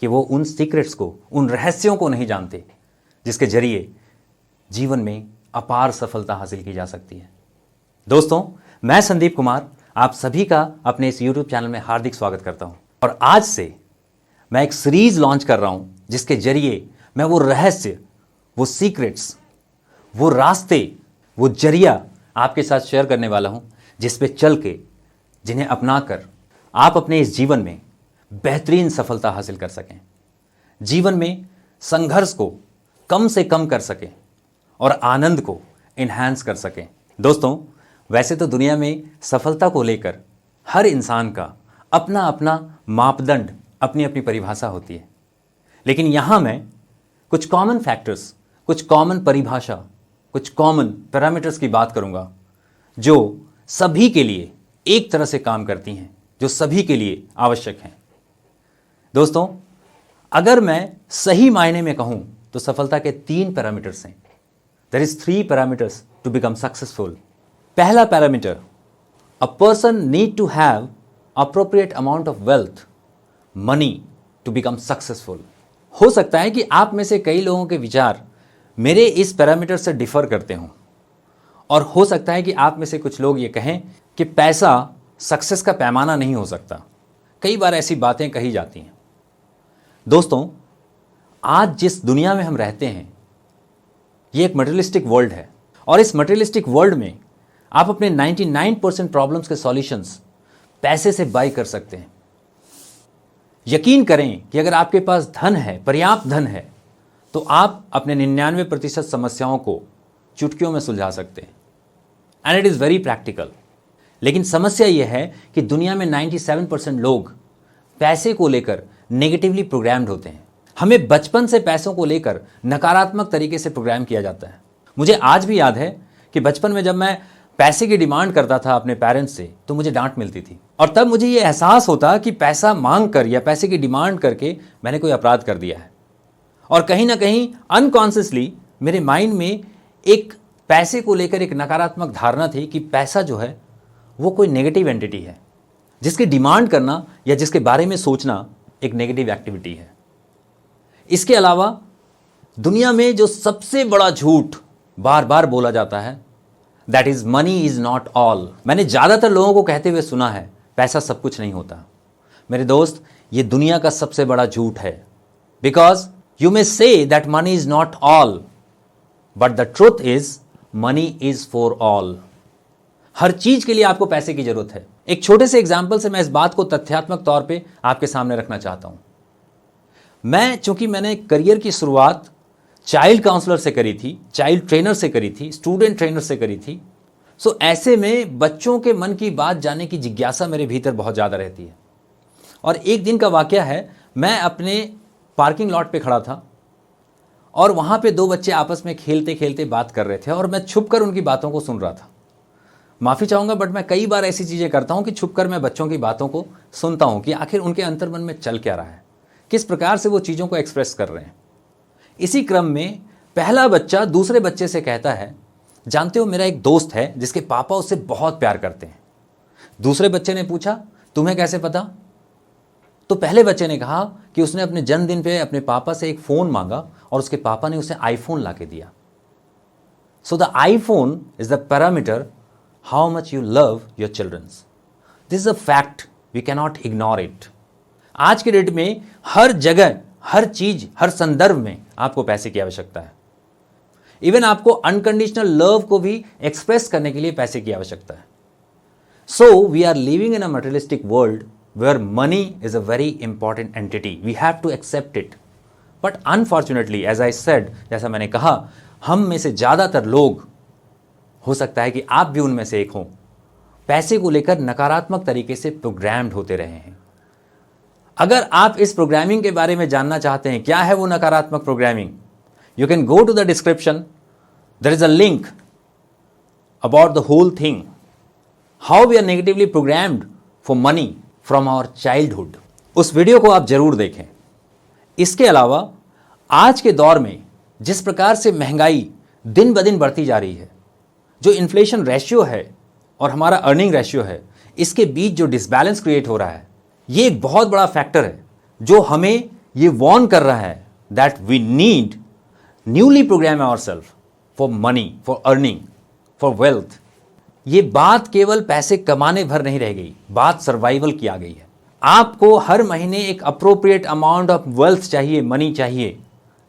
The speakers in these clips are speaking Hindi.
कि वो उन सीक्रेट्स को, उन रहस्यों को नहीं जानते जिसके जरिए जीवन में अपार सफलता हासिल की जा सकती है। दोस्तों, मैं संदीप कुमार आप सभी का अपने इस YouTube चैनल में हार्दिक स्वागत करता हूं और आज से मैं एक सीरीज लॉन्च कर रहा हूं जिसके जरिए मैं वो रहस्य, वो सीक्रेट्स, वो रास्ते, वो जरिया आपके साथ शेयर करने वाला हूं जिस पे चल के, जिन्हें अपनाकर आप अपने इस जीवन में बेहतरीन सफलता हासिल कर सकें, जीवन में संघर्ष को कम से कम कर सकें और आनंद को इन्हांस कर सकें। दोस्तों, वैसे तो दुनिया में सफलता को लेकर हर इंसान का अपना अपना मापदंड, अपनी अपनी परिभाषा होती है, लेकिन यहाँ मैं कुछ कॉमन फैक्टर्स, कुछ कॉमन परिभाषा, कुछ कॉमन पैरामीटर्स की बात करूँगा जो सभी के लिए एक तरह से काम करती हैं, जो सभी के लिए आवश्यक हैं। दोस्तों, अगर मैं सही मायने में कहूँ तो सफलता के 3 पैरामीटर्स हैं। There is 3 parameters to become successful. पहला parameter, a person need to have appropriate amount of wealth, money to become successful. हो सकता है कि आप में से कई लोगों के विचार मेरे इस पैरामीटर से डिफर करते हों और हो सकता है कि आप में से कुछ लोग ये कहें कि पैसा सक्सेस का पैमाना नहीं हो सकता। कई बार ऐसी बातें कही जाती हैं। दोस्तों, आज जिस दुनिया में हम रहते हैं ये एक मटेरियलिस्टिक वर्ल्ड है और इस मटेरियलिस्टिक वर्ल्ड में आप अपने 99% प्रॉब्लम्स के सॉल्यूशंस पैसे से बाय कर सकते हैं। यकीन करें कि अगर आपके पास धन है, पर्याप्त धन है, तो आप अपने 99% समस्याओं को चुटकियों में सुलझा सकते हैं and it is very practical. लेकिन समस्या यह है कि दुनिया में 97% लोग पैसे को लेकर नेगेटिवली प्रोग्राम्ड होते हैं। हमें बचपन से पैसों को लेकर नकारात्मक तरीके से प्रोग्राम किया जाता है। मुझे आज भी याद है कि बचपन में जब मैं पैसे की डिमांड करता था अपने पेरेंट्स से तो मुझे डांट मिलती थी और तब मुझे ये एहसास होता कि पैसा मांग कर या पैसे की डिमांड करके मैंने कोई अपराध कर दिया है और कहीं ना कहीं अनकॉन्शियसली मेरे माइंड में एक पैसे को लेकर एक नकारात्मक धारणा थी कि पैसा जो है वो कोई नेगेटिव एंटिटी है, जिसकी डिमांड करना या जिसके बारे में सोचना एक नेगेटिव एक्टिविटी है। इसके अलावा दुनिया में जो सबसे बड़ा झूठ बार बार बोला जाता है, that is money is not all. मैंने ज़्यादातर लोगों को कहते हुए सुना है पैसा सब कुछ नहीं होता। मेरे दोस्त, ये दुनिया का सबसे बड़ा झूठ है। Because you may say that money is not all, but the truth is money is for all. हर चीज के लिए आपको पैसे की जरूरत है। एक छोटे से एग्जाम्पल से मैं इस बात को तथ्यात्मक तौर पे आपके सामने रखना चाहता हूं। चूंकि मैंने करियर की शुरुआत चाइल्ड काउंसलर से करी थी, चाइल्ड ट्रेनर से करी थी, स्टूडेंट ट्रेनर से करी थी, सो ऐसे में बच्चों के मन की बात जानने की जिज्ञासा मेरे भीतर बहुत ज़्यादा रहती है। और एक दिन का वाकया है, मैं अपने पार्किंग लॉट पे खड़ा था और वहाँ पे 2 बच्चे आपस में खेलते खेलते बात कर रहे थे और मैं छुपकर उनकी बातों को सुन रहा था। माफ़ी चाहूँगा, बट मैं कई बार ऐसी चीज़ें करता हूँ कि छुपकर मैं बच्चों की बातों को सुनता हूँ कि आखिर उनके अंतर्मन में चल क्या रहा है, किस प्रकार से वो चीज़ों को एक्सप्रेस कर रहे हैं। इसी क्रम में पहला बच्चा दूसरे बच्चे से कहता है, जानते हो मेरा एक दोस्त है जिसके पापा उससे बहुत प्यार करते हैं। दूसरे बच्चे ने पूछा, तुम्हें कैसे पता? तो पहले बच्चे ने कहा कि उसने अपने जन्मदिन पे अपने पापा से एक फ़ोन मांगा और उसके पापा ने उसे आईफोन ला के दिया। So the iPhone is the parameter how much you love your childrens. This is a fact, we cannot ignore it. आज के डेट में हर जगह, हर चीज, हर संदर्भ में आपको पैसे की आवश्यकता है। इवन आपको अनकंडीशनल लव को भी एक्सप्रेस करने के लिए पैसे की आवश्यकता है। So we are living in a materialistic world where money is a very important entity. We have to accept it, but unfortunately as I said, जैसा मैंने कहा, हम में से ज़्यादातर लोग, हो सकता है कि आप भी उनमें से एक हों, पैसे को लेकर नकारात्मक तरीके से प्रोग्राम्ड होते रहे हैं। अगर आप इस प्रोग्रामिंग के बारे में जानना चाहते हैं, क्या है वो नकारात्मक programming, you can go to the description, there is a link about the whole thing, how we are negatively programmed for money from our childhood. उस वीडियो को आप जरूर देखें। इसके अलावा आज के दौर में जिस प्रकार से महंगाई दिन ब दिन बढ़ती जा रही है, जो इन्फ्लेशन रेशियो है और हमारा अर्निंग रेशियो है, इसके बीच जो डिसबैलेंस क्रिएट हो रहा है, ये एक बहुत बड़ा फैक्टर है जो हमें ये वॉर्न कर रहा है that we need newly program ourselves for money, for earning, for wealth. ये बात केवल पैसे कमाने भर नहीं रह गई, बात सर्वाइवल की आ गई है। आपको हर महीने एक अप्रोप्रिएट अमाउंट ऑफ वेल्थ चाहिए, मनी चाहिए,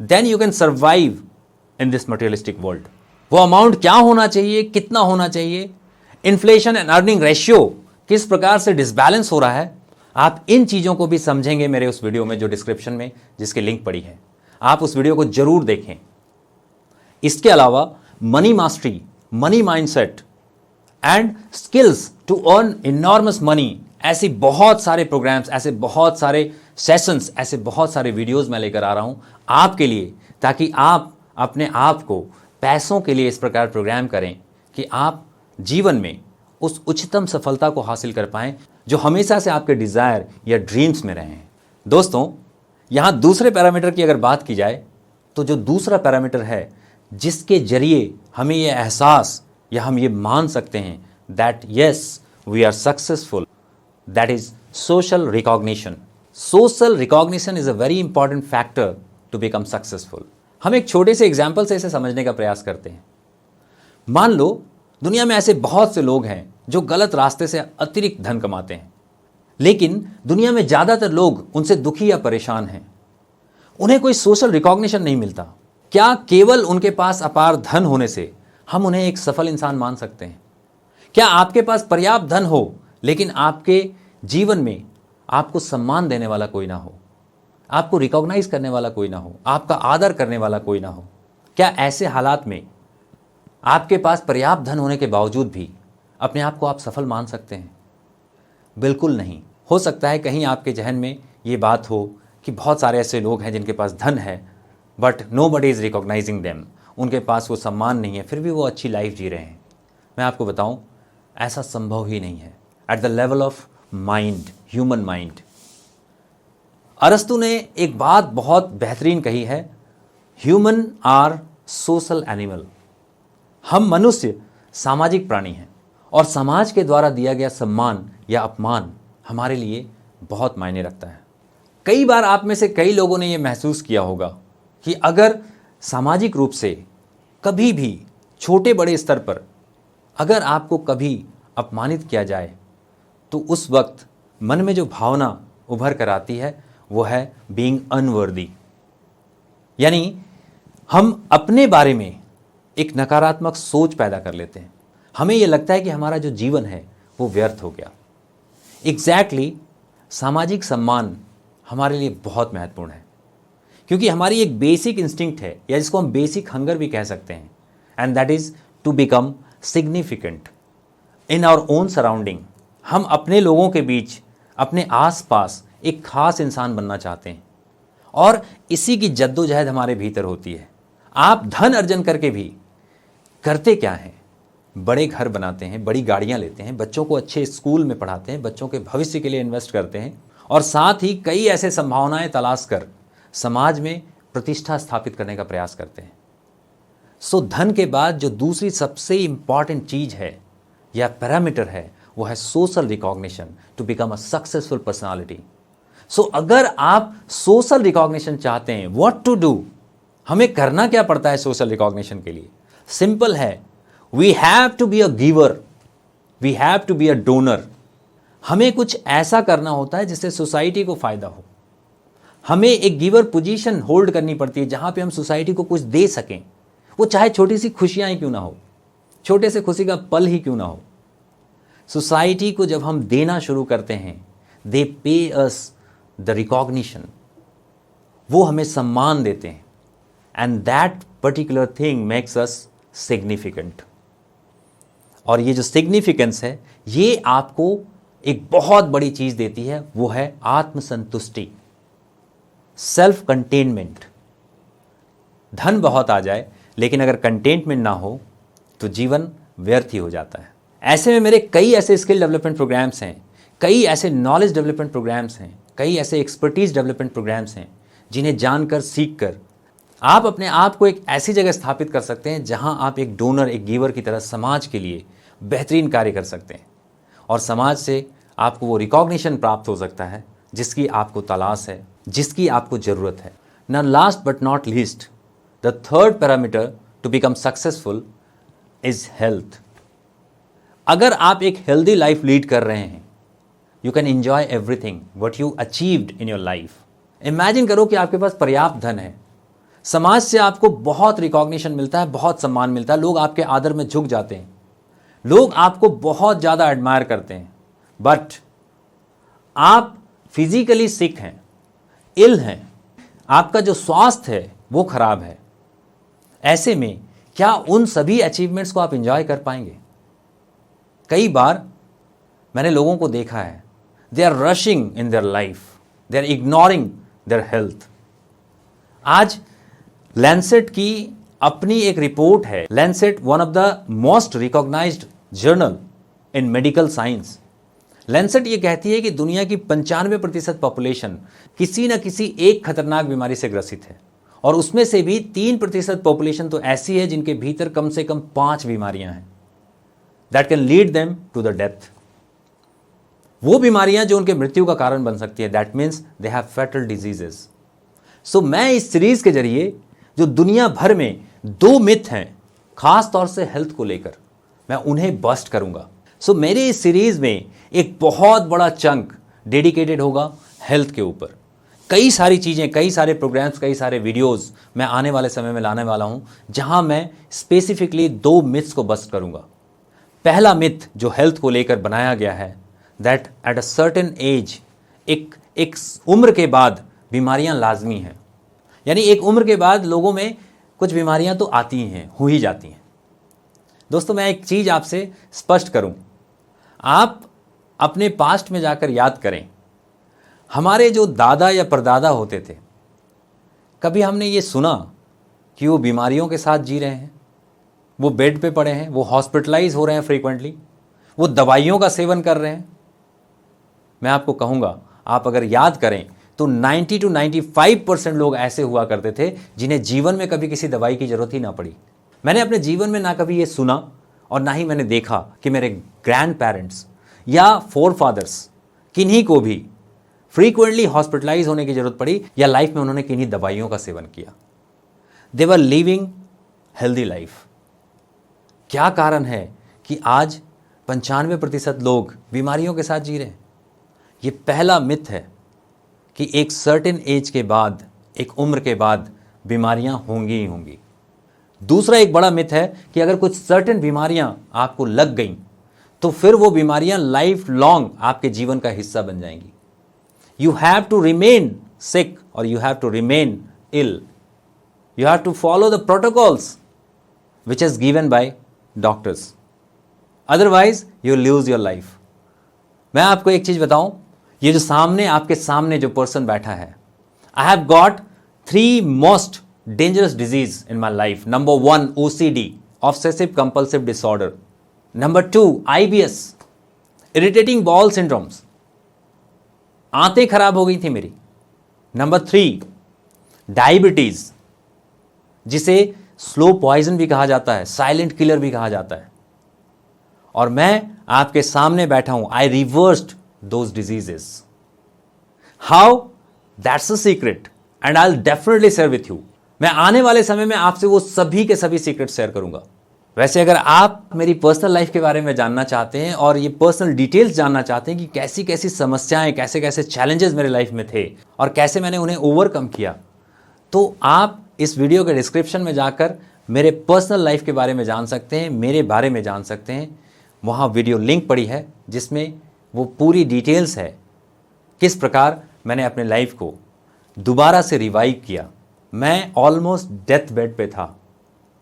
then you can survive in this materialistic world. वो अमाउंट क्या होना चाहिए, कितना होना चाहिए, इन्फ्लेशन एंड अर्निंग रेशियो किस प्रकार से डिसबैलेंस हो रहा है, आप इन चीजों को भी समझेंगे मेरे उस वीडियो में जो डिस्क्रिप्शन में जिसकी लिंक पड़ी है। आप उस वीडियो को जरूर देखें। इसके अलावा money mastery, money mindset and skills to earn enormous money, ऐसे बहुत सारे प्रोग्राम्स, ऐसे बहुत सारे सेशंस, ऐसे बहुत सारे वीडियोस मैं लेकर आ रहा हूं आपके लिए, ताकि आप अपने आप को पैसों के लिए इस प्रकार प्रोग्राम करें कि आप जीवन में उस उच्चतम सफलता को हासिल कर पाएं जो हमेशा से आपके डिजायर या ड्रीम्स में रहे हैं। दोस्तों, यहां दूसरे पैरामीटर की अगर बात की जाए तो जो दूसरा पैरामीटर है जिसके जरिए हमें यह एहसास या हम ये मान सकते हैं that yes we are successful, that is social recognition. Social recognition is a very important factor to become successful. हम एक छोटे से एग्जाम्पल से इसे समझने का प्रयास करते हैं। मान लो दुनिया में ऐसे बहुत से लोग हैं जो गलत रास्ते से अतिरिक्त धन कमाते हैं, लेकिन दुनिया में ज्यादातर लोग उनसे दुखी या परेशान हैं। उन्हें कोई सोशल रिकॉग्निशन नहीं मिलता। क्या केवल उनके पास अपार धन होने से हम उन्हें एक सफल इंसान मान सकते हैं? क्या आपके पास पर्याप्त धन हो लेकिन आपके जीवन में आपको सम्मान देने वाला कोई ना हो, आपको रिकॉग्नाइज करने वाला कोई ना हो, आपका आदर करने वाला कोई ना हो, क्या ऐसे हालात में आपके पास पर्याप्त धन होने के बावजूद भी अपने आप को आप सफल मान सकते हैं? बिल्कुल नहीं। हो सकता है कहीं आपके जहन में ये बात हो कि बहुत सारे ऐसे लोग हैं जिनके पास धन है but nobody is recognising them, उनके पास वो सम्मान नहीं है, फिर भी वो अच्छी लाइफ जी रहे हैं। मैं आपको बताऊं, ऐसा संभव ही नहीं है at the level of mind, human mind. अरस्तु ने एक बात बहुत बेहतरीन कही है, ह्यूमन आर सोशल एनिमल। हम मनुष्य सामाजिक प्राणी हैं और समाज के द्वारा दिया गया सम्मान या अपमान हमारे लिए बहुत मायने रखता है। कई बार आप में से कई लोगों ने यह महसूस किया होगा कि अगर सामाजिक रूप से कभी भी छोटे बड़े स्तर पर अगर आपको कभी अपमानित किया जाए तो उस वक्त मन में जो भावना उभर कर आती है वो है बीइंग अनवर्दी। यानी हम अपने बारे में एक नकारात्मक सोच पैदा कर लेते हैं। हमें यह लगता है कि हमारा जो जीवन है वो व्यर्थ हो गया। एग्जैक्टली सामाजिक सम्मान हमारे लिए बहुत महत्वपूर्ण है क्योंकि हमारी एक बेसिक इंस्टिंक्ट है या जिसको हम बेसिक हंगर भी कह सकते हैं, and that is to become significant in our own surrounding. हम अपने लोगों के बीच, अपने आसपास एक खास इंसान बनना चाहते हैं और इसी की जद्दोजहद हमारे भीतर होती है। आप धन अर्जन करके भी करते क्या हैं? बड़े घर बनाते हैं, बड़ी गाड़ियां लेते हैं, बच्चों को अच्छे स्कूल में पढ़ाते हैं, बच्चों के भविष्य के लिए इन्वेस्ट करते हैं और साथ ही कई ऐसे संभावनाएं तलाश कर समाज में प्रतिष्ठा स्थापित करने का प्रयास करते हैं। सो धन के बाद जो दूसरी सबसे इंपॉर्टेंट चीज है या पैरामीटर है वो है social recognition to become a successful personality. So अगर आप सोशल रिकॉग्निशन चाहते हैं, व्हाट टू डू, हमें करना क्या पड़ता है सोशल रिकॉग्निशन के लिए? सिंपल है, we have to be a giver, we have to be a donor. हमें कुछ ऐसा करना होता है जिससे सोसाइटी को फायदा हो। हमें एक गिवर पोजीशन होल्ड करनी पड़ती है जहां पे हम सोसाइटी को कुछ दे सकें, वो चाहे छोटी सी खुशियां ही क्यों ना हो, छोटे से खुशी का पल ही क्यों ना हो। सोसाइटी को जब हम देना शुरू करते हैं, दे पे अस द रिकॉग्निशन, वो हमें सम्मान देते हैं, and that particular thing makes us significant. और ये जो सिग्निफिकेंस है ये आपको एक बहुत बड़ी चीज देती है, वो है आत्मसंतुष्टि, सेल्फ कंटेनमेंट। धन बहुत आ जाए लेकिन अगर कंटेनमेंट ना हो तो जीवन व्यर्थ ही हो जाता है। ऐसे में मेरे कई ऐसे स्किल डेवलपमेंट प्रोग्राम्स हैं, कई ऐसे नॉलेज डेवलपमेंट प्रोग्राम्स हैं, कई ऐसे एक्सपर्टीज डेवलपमेंट प्रोग्राम्स हैं जिन्हें जानकर, सीखकर आप अपने आप को एक ऐसी जगह स्थापित कर सकते हैं जहां आप एक डोनर, एक गिवर की तरह समाज के लिए बेहतरीन कार्य कर सकते हैं और समाज से आपको वो रिकॉग्निशन प्राप्त हो सकता है जिसकी आपको तलाश है जिसकी आपको ज़रूरत है। ना last but not least, the third parameter to become successful is health. अगर आप एक हेल्दी लाइफ लीड कर रहे हैं, you can enjoy everything what you achieved in your life. Imagine करो कि आपके पास पर्याप्त धन है, समाज से आपको बहुत रिकॉग्निशन मिलता है, बहुत सम्मान मिलता है, लोग आपके आदर में झुक जाते हैं, लोग आपको बहुत ज़्यादा एडमायर करते हैं, बट आप फिजिकली सिक हैं, इल हैं, आपका जो स्वास्थ्य है वो खराब है। ऐसे में क्या उन सभी अचीवमेंट्स को आप एंजॉय कर पाएंगे? कई बार मैंने लोगों को देखा है, they are rushing in their life, they are ignoring their health. आज लैंसेट की अपनी एक रिपोर्ट है, Lancet one of the most recognised journal in medical science. Lancet ये कहती है कि दुनिया की 95% पॉपुलेशन किसी न किसी एक खतरनाक बीमारी से ग्रसित है, और उसमें से भी 3% पॉपुलेशन तो ऐसी है जिनके भीतर कम से कम 5 बीमारियां हैं that can lead them to the death. वो बीमारियां जो उनके मृत्यु का कारण बन सकती है, that means they have fatal diseases. So मैं इस सीरीज के जरिए जो दुनिया भर में 2 मिथ हैं खास तौर से हेल्थ को लेकर, मैं उन्हें बस्ट करूंगा। सो मेरी इस सीरीज में एक बहुत बड़ा चंक डेडिकेटेड होगा हेल्थ के ऊपर। कई सारी चीज़ें, कई सारे प्रोग्राम्स, कई सारे वीडियोस मैं आने वाले समय में लाने वाला हूं, जहां मैं स्पेसिफिकली 2 मिथ्स को बस्ट करूंगा। पहला मिथ जो हेल्थ को लेकर बनाया गया है, that at a certain age, एक उम्र के बाद बीमारियां लाजमी हैं। यानी एक उम्र के बाद लोगों में कुछ बीमारियां तो आती हैं, हो ही जाती हैं। दोस्तों, मैं एक चीज़ आपसे स्पष्ट करूं, आप अपने पास्ट में जाकर याद करें, हमारे जो दादा या परदादा होते थे, कभी हमने ये सुना कि वो बीमारियों के साथ जी रहे हैं, वो बेड पे पड़े हैं, वो हॉस्पिटलाइज हो रहे हैं फ्रीक्वेंटली, वो दवाइयों का सेवन कर रहे हैं? मैं आपको कहूँगा, आप अगर याद करें तो 90 to 95% लोग ऐसे हुआ करते थे जिन्हें जीवन में कभी किसी दवाई की जरूरत ही ना पड़ी। मैंने अपने जीवन में ना कभी ये सुना और ना ही मैंने देखा कि मेरे ग्रैंड पेरेंट्स या फोरफादर्स किन्हीं को भी फ्रीक्वेंटली हॉस्पिटलाइज होने की जरूरत पड़ी या लाइफ में उन्होंने किन्हीं दवाइयों का सेवन किया। दे वर लिविंग हेल्दी लाइफ। क्या कारण है कि आज 95% लोग बीमारियों के साथ जी रहे हैं? ये पहला मिथ है कि एक सर्टेन एज के बाद, एक उम्र के बाद बीमारियां होंगी ही होंगी। दूसरा एक बड़ा मिथ है कि अगर कुछ सर्टेन बीमारियां आपको लग गईं तो फिर वो बीमारियां लाइफ लॉन्ग आपके जीवन का हिस्सा बन जाएंगी। You have to remain sick और you have to remain ill. You have to follow the protocols which is given by doctors, otherwise you lose your life. मैं आपको एक चीज बताऊं, ये जो सामने आपके सामने जो पर्सन बैठा है, I have got 3 most dangerous disease in my life. Number 1 OCD, obsessive compulsive disorder. Number 2 IBS, irritating bowel syndromes, आंतें खराब हो गई थी मेरी। नंबर 3 डायबिटीज, जिसे स्लो पॉइजन भी कहा जाता है, साइलेंट किलर भी कहा जाता है। और मैं आपके सामने बैठा हूं, आई reversed those diseases. How? That's a secret and I'll definitely share with you. मैं आने वाले समय में आपसे वो सभी के सभी सीक्रेट शेयर करूंगा। वैसे अगर आप मेरी पर्सनल लाइफ के बारे में जानना चाहते हैं और ये पर्सनल डिटेल्स जानना चाहते हैं कि कैसी कैसी समस्याएं, कैसे कैसे चैलेंजेस मेरे लाइफ में थे और कैसे मैंने उन्हें ओवरकम किया, तो आप इस वीडियो के डिस्क्रिप्शन में जाकर मेरे पर्सनल लाइफ के बारे में जान सकते हैं, मेरे बारे में जान सकते हैं। वहाँ वीडियो लिंक पड़ी है जिसमें वो पूरी डिटेल्स है, किस प्रकार मैंने अपने लाइफ को दोबारा से रिवाइव किया। मैं ऑलमोस्ट डेथ बेड पे था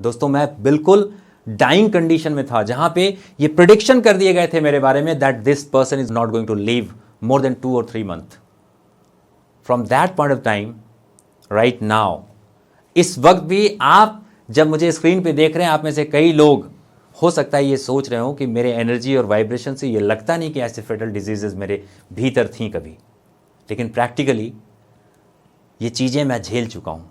दोस्तों, मैं बिल्कुल डाइंग कंडीशन में था, जहां पे ये प्रिडिक्शन कर दिए गए थे मेरे बारे में that this person is not going to live more than 2 or 3 months। From that point of time right now, इस वक्त भी आप जब मुझे स्क्रीन पे देख रहे हैं, आप में से कई लोग हो सकता है ये सोच रहे हो कि मेरे एनर्जी और वाइब्रेशन से ये लगता नहीं कि ऐसे फेटल डिजीजेस मेरे भीतर थीं कभी, लेकिन प्रैक्टिकली ये चीज़ें मैं झेल चुका हूँ।